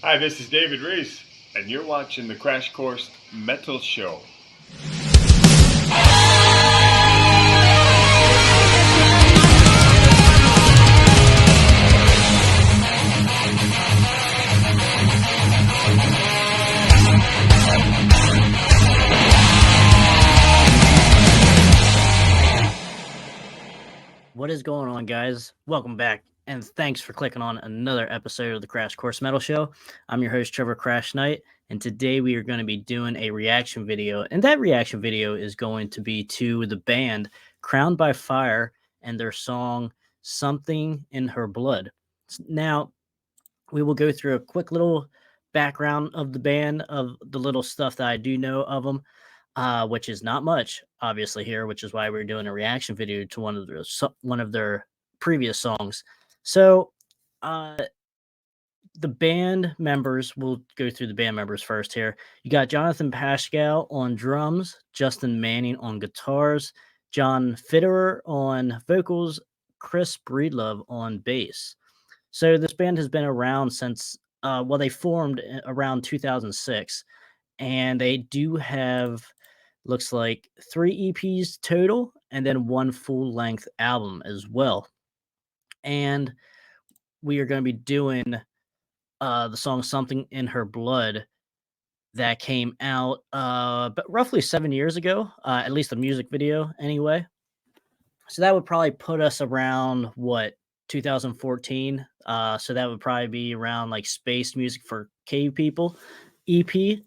Hi, this is David Reese, and you're watching the Crash Course Metal Show. What is going on, guys? Welcome back, and thanks for clicking on another episode of the Crash Course Metal Show. I'm your host, Trevor Crash Knight, and today we are going to be doing a reaction video, and that reaction video is going to be to the band Crowned by Fire and their song Something in Her Blood. Now, we will go through a quick little background of the band, of the little stuff that I do know of them, which is not much, obviously, here, which is why we're doing a reaction video to one of their previous songs. So, the band members, we'll go through the band members first here. You got Jonathan Pascal on drums, Justin Manning on guitars, John Fitterer on vocals, Chris Breedlove on bass. So this band has been around since, they formed around 2006, and they do have, looks like 3 EPs total, and then 1 full-length album as well. And we are going to be doing the song Something in Her Blood that came out but roughly 7 years ago, at least the music video anyway. So that would probably put us around, 2014. So that would probably be around like Space Music for Cave People EP.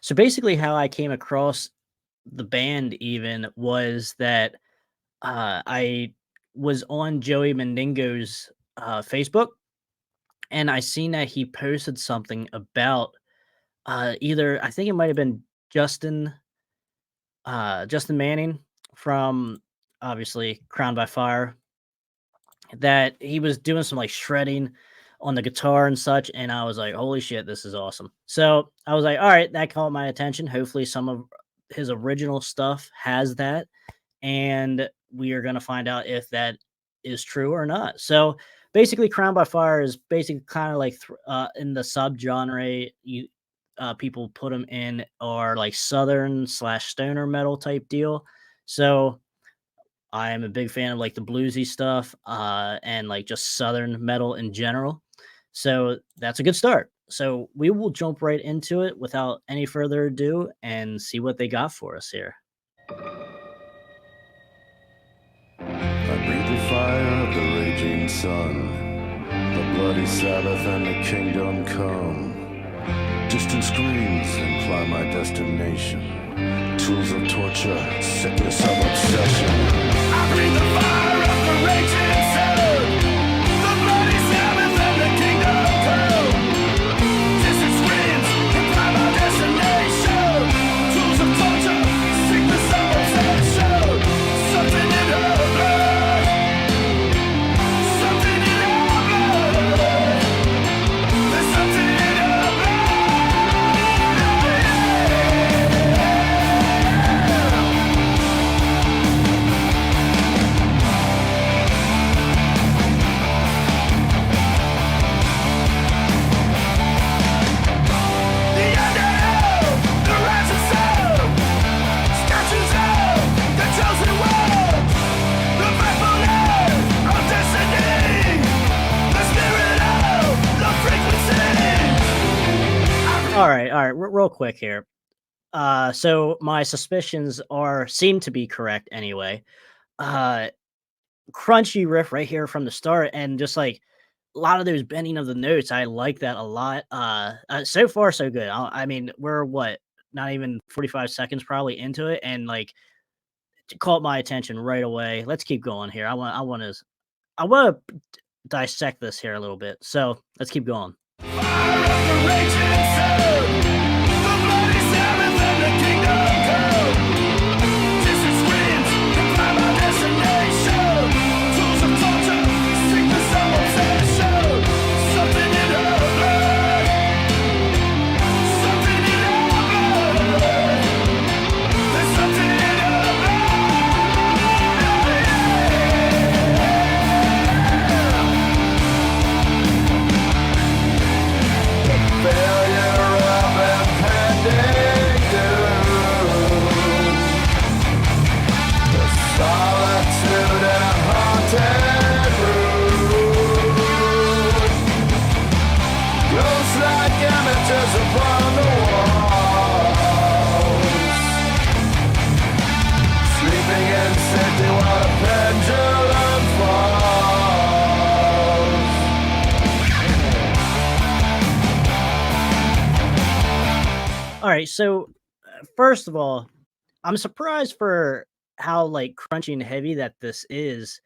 So basically how I came across the band even was that I was on Joey Mendingo's Facebook, and I seen that he posted something about either, I think it might have been Justin Manning from, obviously, Crowned by Fire, that he was doing some like shredding on the guitar and such, and I was like, holy shit, this is awesome. So I was like, all right, that caught my attention. Hopefully some of his original stuff has that, and we are going to find out if that is true or not. So basically, Crowned by Fire is basically kind of like in the subgenre you people put them in, are like southern / stoner metal type deal. So I am a big fan of like the bluesy stuff and like just southern metal in general. So that's a good start. So we will jump right into it without any further ado and see what they got for us here. I breathe the fire of the raging sun, the bloody Sabbath and the kingdom come. Distant screams imply my destination, tools of torture, sickness of obsession. I breathe the fire of the raging sun, the bloody Sabbath and the kingdom come. Distant screams imply my destination, tools of torture, sickness of obsession. Something in her blood, something in her blood. There's something in her blood. All right, real quick here. So my suspicions seem to be correct anyway. Crunchy riff right here from the start, and just like a lot of those bending of the notes, I like that a lot. So far so good. I mean, we're not even 45 seconds probably into it, and like it caught my attention right away. Let's keep going here. I want to dissect this here a little bit. So let's keep going. Fire of the raging sun, the bloody Sabbath and the kingdom come. Distant screams imply my destination, tools of torture, sickness of obsession. Something in her blood, something in her blood. There's something in her blood. Ghosts like images upon the walls, sleeping in safety while a pendulum falls. All right, so first of all, I'm surprised for how like crunchy and heavy that this is.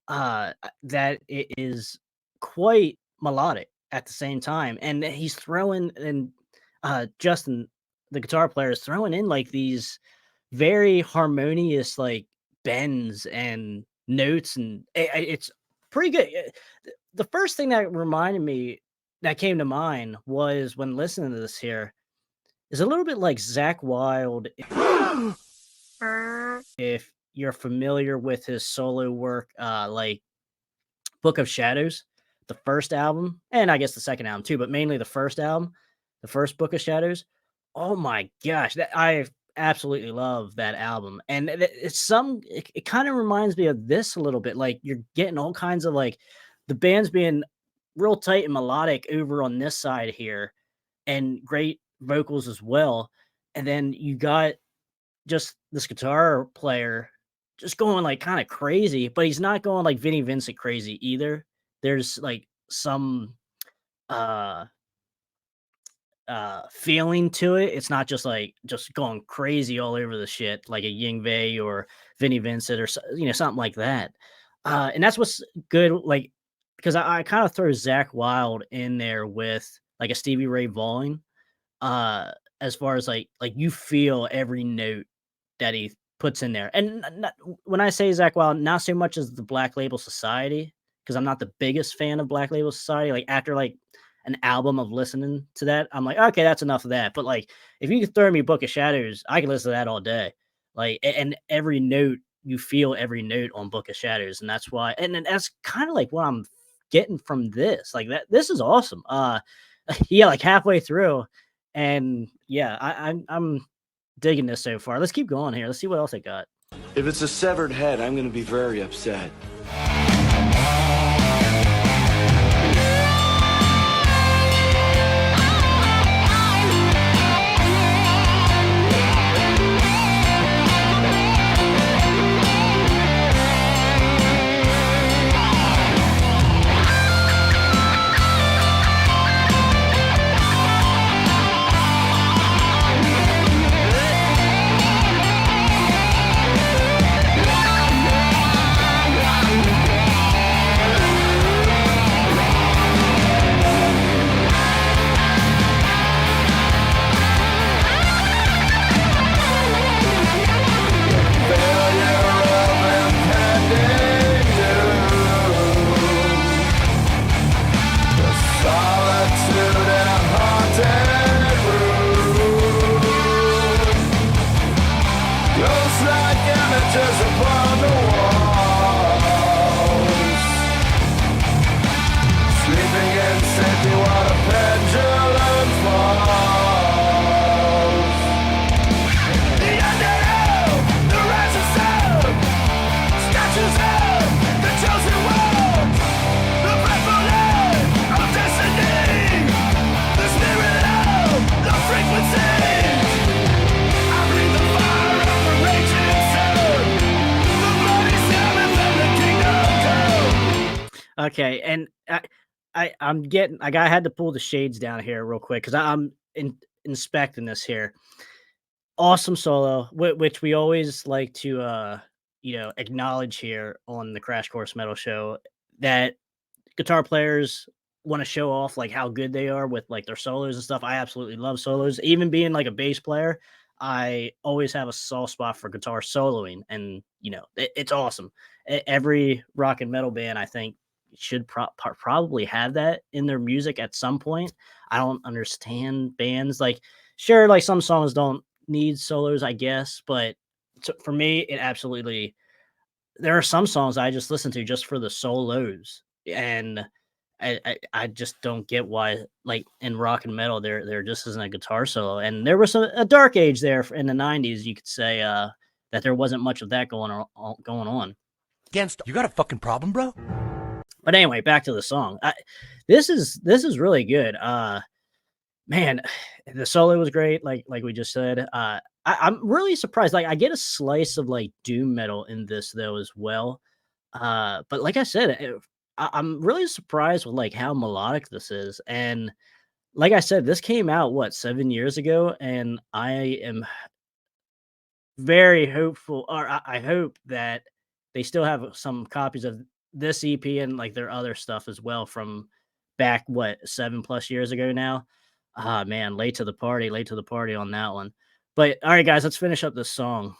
That it is quite melodic at the same time, and he's throwing and Justin, the guitar player, is throwing in like these very harmonious like bends and notes, and it's pretty good. The first thing that reminded me that came to mind was when listening to this here is a little bit like Zach Wild. If you're familiar with his solo work, like Book of Shadows, the first album, and I guess the second album too, but mainly the first album, the first Book of Shadows. Oh my gosh, that I absolutely love that album, and it kind of reminds me of this a little bit. Like you're getting all kinds of like the band's being real tight and melodic over on this side here, and great vocals as well, and then you got just this guitar player just going like kind of crazy, but he's not going like Vinnie Vincent crazy either. There's like some uh feeling to it. It's not just like just going crazy all over the shit like a Yingwei or Vinnie Vincent or something like that. And that's what's good, like because I kind of throw Zach Wild in there with like a Stevie Ray Vaughan. As far as like you feel every note that he puts in there. And when I say Zach Wild, not so much as the Black Label Society, because I'm not the biggest fan of Black Label Society. Like after like an album of listening to that, I'm like, okay, that's enough of that. But like if you could throw me Book of Shadows, I can listen to that all day. Like and every note, you feel every note on Book of Shadows. And that's why, and that's kind of like what I'm getting from this. Like this is awesome. Yeah, like halfway through. And yeah, I'm digging this so far. Let's keep going here. Let's see what else I got. If it's a severed head, I'm going to be very upset. Okay, and I had to pull the shades down here real quick because I'm inspecting this here. Awesome solo, which we always like to acknowledge here on the Crash Course Metal Show, that guitar players want to show off like how good they are with like their solos and stuff. I absolutely love solos. Even being like a bass player, I always have a soft spot for guitar soloing, and it's awesome. Every rock and metal band, I think, should probably have that in their music at some point. I don't understand bands like, sure, like some songs don't need solos, I guess, but for me, it absolutely. There are some songs I just listen to just for the solos, and I just don't get why, like in rock and metal, there just isn't a guitar solo. And there was a dark age there in the '90s, you could say, that there wasn't much of that going on. You got a fucking problem, bro? But anyway, back to the song. This is really good. Man, the solo was great, like we just said. I'm really surprised. Like, I get a slice of like doom metal in this though as well. But like I said, I'm really surprised with like how melodic this is. And like I said, this came out what 7 years ago, and I am very hopeful, or I hope that they still have some copies of this EP and like their other stuff as well from back what 7+ years ago now. Ah man, late to the party on that one. But all right, guys, let's finish up this song.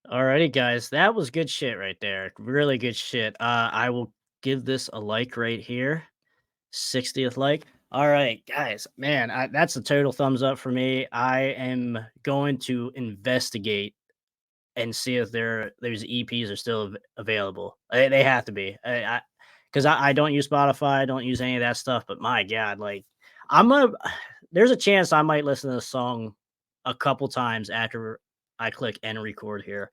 Alrighty, guys, that was good shit right there. Really good shit. I will give this a like right here. 60th like. All right, guys, man, that's a total thumbs up for me. I am going to investigate and see if those EPs are still available. They have to be. Because I don't use Spotify, I don't use any of that stuff. But my God, like I'm a there's a chance I might listen to this song a couple times after I click end record here.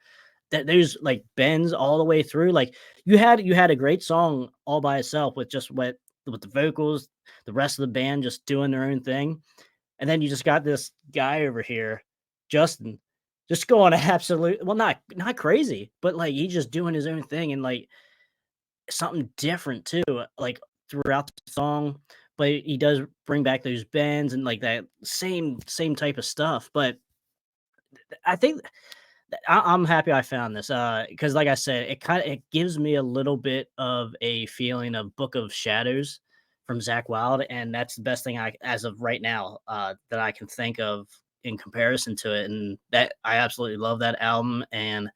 That there's like bends all the way through. Like you had a great song all by itself with just what with the vocals, the rest of the band just doing their own thing, and then you just got this guy over here, Justin, just going absolute well, not crazy, but like he's just doing his own thing and like something different too, like throughout the song. But he does bring back those bends and like that same type of stuff. But I think I'm happy I found this because, like I said, it gives me a little bit of a feeling of Book of Shadows from Zach Wild, and that's the best thing I, as of right now, that I can think of in comparison to it. And that I absolutely love that album. And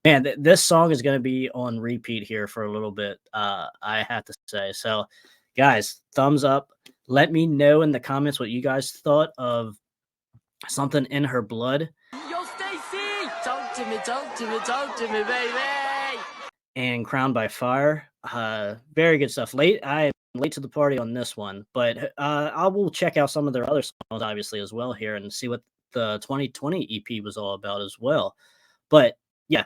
man, this song is going to be on repeat here for a little bit. I have to say. So, guys, thumbs up. Let me know in the comments what you guys thought of Something in Her Blood. Yo, Stacy! Talk to me, baby! And Crowned by Fire. Very good stuff. I am late to the party on this one, but I will check out some of their other songs, obviously, as well here and see what the 2020 EP was all about as well. But yeah,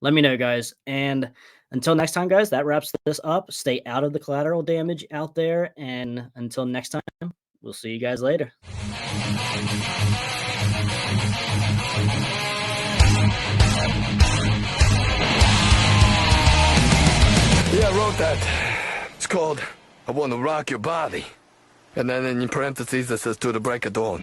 let me know, guys. And until next time, guys, that wraps this up. Stay out of the collateral damage out there. And until next time, we'll see you guys later. Yeah, I wrote that. It's called I Want to Rock Your Body. And then in parentheses it says to the break of dawn.